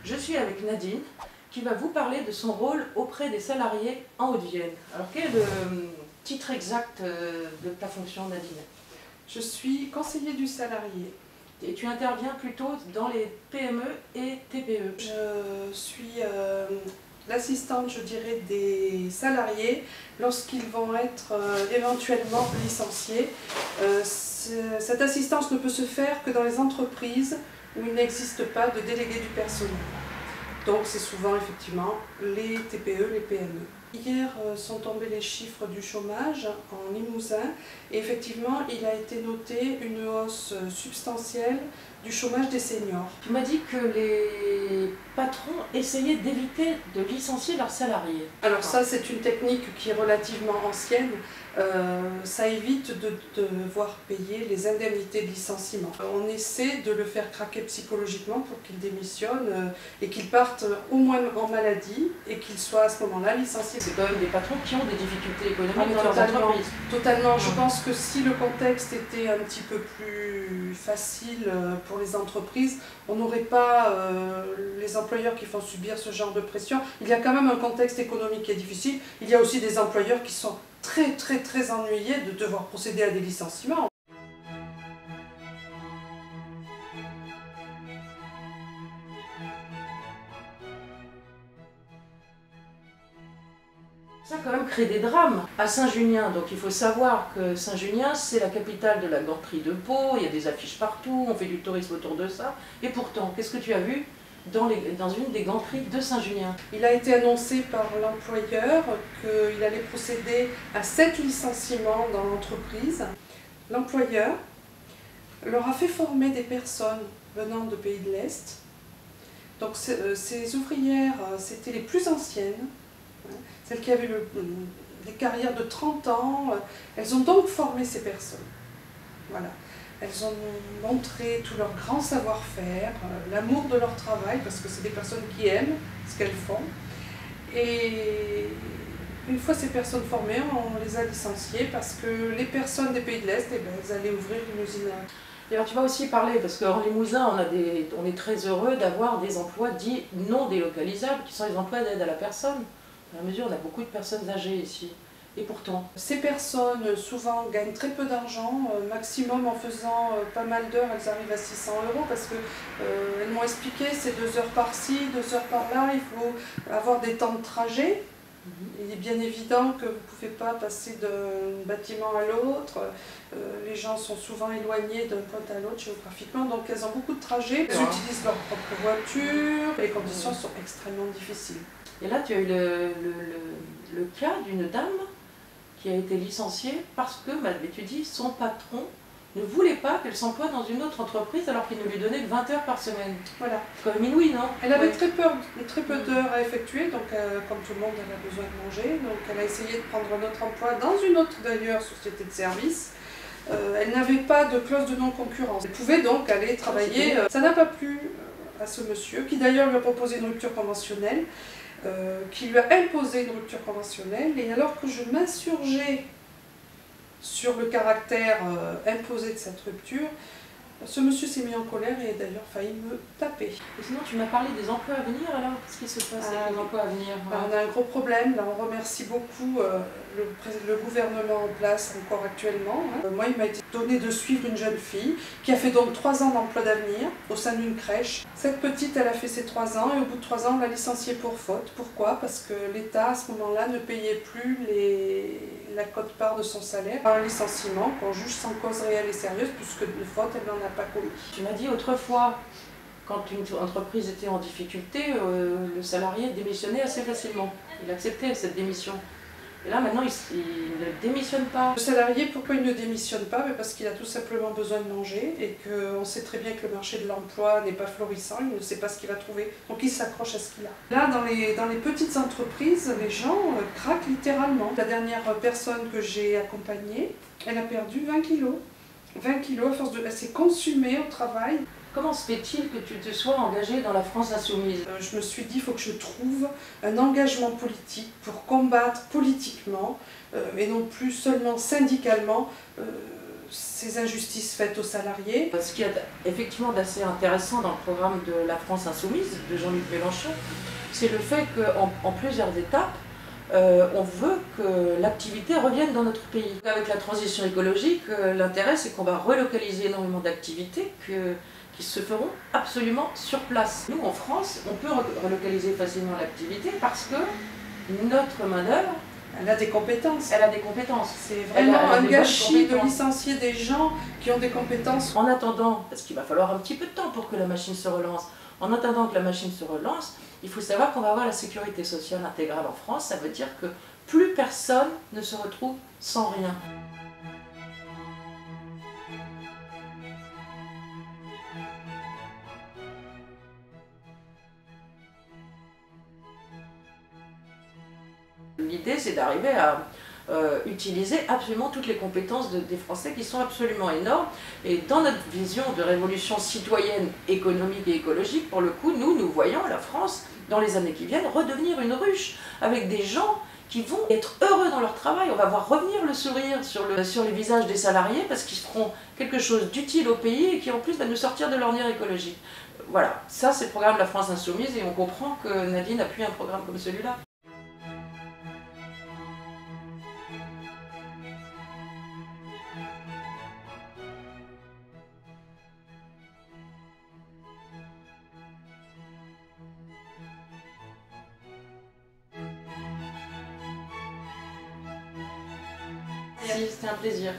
Je suis avec Nadine qui va vous parler de son rôle auprès des salariés en Haute-Vienne. Alors quel est le titre exact de ta fonction, Nadine? Je suis conseiller du salarié. Et tu interviens plutôt dans les PME et TPE. Je suis l'assistante, je dirais, des salariés lorsqu'ils vont être éventuellement licenciés. Cette assistance ne peut se faire que dans les entreprises où il n'existe pas de délégué du personnel. Donc c'est souvent effectivement les TPE, les PME. Hier sont tombés les chiffres du chômage en Limousin et effectivement il a été noté une hausse substantielle du chômage des seniors. Tu m'as dit que les patrons essayaient d'éviter de licencier leurs salariés. Alors ça c'est une technique qui est relativement ancienne, ça évite de devoir payer les indemnités de licenciement. On essaie de le faire craquer psychologiquement pour qu'il démissionne et qu'il parte au moins en maladie et qu'il soit à ce moment-là licencié. C'est quand même des patrons qui ont des difficultés économiques dans leurs entreprises. Totalement. Je pense que si le contexte était un petit peu plus facile pour les entreprises, on n'aurait pas les employeurs qui font subir ce genre de pression. Il y a quand même un contexte économique qui est difficile. Il y a aussi des employeurs qui sont très ennuyés de devoir procéder à des licenciements. Ça a quand même créé des drames à Saint-Junien. Donc il faut savoir que Saint-Junien, c'est la capitale de la ganterie de Pau, il y a des affiches partout, on fait du tourisme autour de ça. Et pourtant, qu'est-ce que tu as vu dans une des ganteries de Saint-Junien? Il a été annoncé par l'employeur qu'il allait procéder à 7 licenciements dans l'entreprise. L'employeur leur a fait former des personnes venant de pays de l'Est. Donc ces ouvrières, c'était les plus anciennes. Celles qui avaient des carrières de 30 ans, elles ont donc formé ces personnes. Voilà. Elles ont montré tout leur grand savoir-faire, l'amour de leur travail, parce que c'est des personnes qui aiment ce qu'elles font. Et une fois ces personnes formées, on les a licenciées parce que les personnes des pays de l'Est, elles allaient ouvrir une usine. Et alors tu vas aussi parler, parce qu'en Limousin, on est très heureux d'avoir des emplois dits non délocalisables, qui sont les emplois d'aide à la personne. À la mesure, on a beaucoup de personnes âgées ici. Et pourtant, ces personnes souvent gagnent très peu d'argent, maximum en faisant pas mal d'heures, elles arrivent à 600 € parce que elles m'ont expliqué c'est 2 heures par-ci, 2 heures par-là, il faut avoir des temps de trajet. Il est bien évident que vous ne pouvez pas passer d'un bâtiment à l'autre, les gens sont souvent éloignés d'un point à l'autre géographiquement, donc elles ont beaucoup de trajets, elles utilisent leur propre voiture, les conditions sont extrêmement difficiles. Et là tu as eu le cas d'une dame qui a été licenciée parce que, tu dis, son patron ne voulait pas qu'elle s'emploie dans une autre entreprise alors qu'il ne lui donnait que 20 heures par semaine. Voilà. C'est quand même inouï, non? Elle avait très peu d'heures à effectuer, donc comme tout le monde, elle a besoin de manger. Donc elle a essayé de prendre un autre emploi dans une autre, d'ailleurs, société de service. Elle n'avait pas de clause de non-concurrence. Elle pouvait donc aller travailler. Ça n'a pas plu à ce monsieur, qui d'ailleurs lui a proposé une rupture conventionnelle, qui lui a imposé une rupture conventionnelle. Et alors que je m'insurgeais sur le caractère imposé de cette rupture, ce monsieur s'est mis en colère et a d'ailleurs failli me taper. Et sinon, tu m'as parlé des emplois à venir, alors qu'est-ce qui se passe avec les emplois à venir? On a un gros problème, là on remercie beaucoup le gouvernement en place encore actuellement. Moi, il m'a été donné de suivre une jeune fille qui a fait donc 3 ans d'emploi d'avenir au sein d'une crèche. Cette petite, elle a fait ses 3 ans et au bout de 3 ans, on l'a licenciée pour faute. Pourquoi? Parce que l'État, à ce moment-là, ne payait plus la quote-part de son salaire. Un licenciement qu'on juge sans cause réelle et sérieuse, puisque de faute, elle n'en a pas commis. Tu m'as dit autrefois, quand une entreprise était en difficulté, le salarié démissionnait assez facilement. Il acceptait cette démission. Et là, maintenant, il ne démissionne pas. Le salarié, pourquoi il ne démissionne pas? Parce qu'il a tout simplement besoin de manger et qu'on sait très bien que le marché de l'emploi n'est pas florissant, il ne sait pas ce qu'il va trouver, donc il s'accroche à ce qu'il a. Là, dans les petites entreprises, les gens craquent littéralement. La dernière personne que j'ai accompagnée, elle a perdu 20 kilos. 20 kilos à force de... Elle s'est consumée au travail. Comment se fait-il que tu te sois engagé dans la France insoumise? Je me suis dit, il faut que je trouve un engagement politique pour combattre politiquement et non plus seulement syndicalement ces injustices faites aux salariés. Ce qu'il y a effectivement d'assez intéressant dans le programme de La France Insoumise de Jean-Luc Mélenchon, c'est le fait qu'en plusieurs étapes, on veut que l'activité revienne dans notre pays. Avec la transition écologique, l'intérêt c'est qu'on va relocaliser énormément d'activités qui se feront absolument sur place. Nous en France, on peut relocaliser facilement l'activité parce que notre main-d'œuvre, elle a des compétences. Elle a des compétences. C'est vraiment un gâchis de licencier des gens qui ont des compétences. En attendant, parce qu'il va falloir un petit peu de temps pour que la machine se relance, en attendant que la machine se relance, il faut savoir qu'on va avoir la sécurité sociale intégrale en France. Ça veut dire que plus personne ne se retrouve sans rien. L'idée, c'est d'arriver à utiliser absolument toutes les compétences des Français qui sont absolument énormes. Et dans notre vision de révolution citoyenne, économique et écologique, pour le coup, nous voyons la France, dans les années qui viennent, redevenir une ruche, avec des gens qui vont être heureux dans leur travail. On va voir revenir le sourire sur les visages des salariés parce qu'ils feront quelque chose d'utile au pays et qui en plus va nous sortir de l'ornière écologique. Voilà, ça c'est le programme de La France Insoumise et on comprend que Nadine appuie un programme comme celui-là. C'était un plaisir.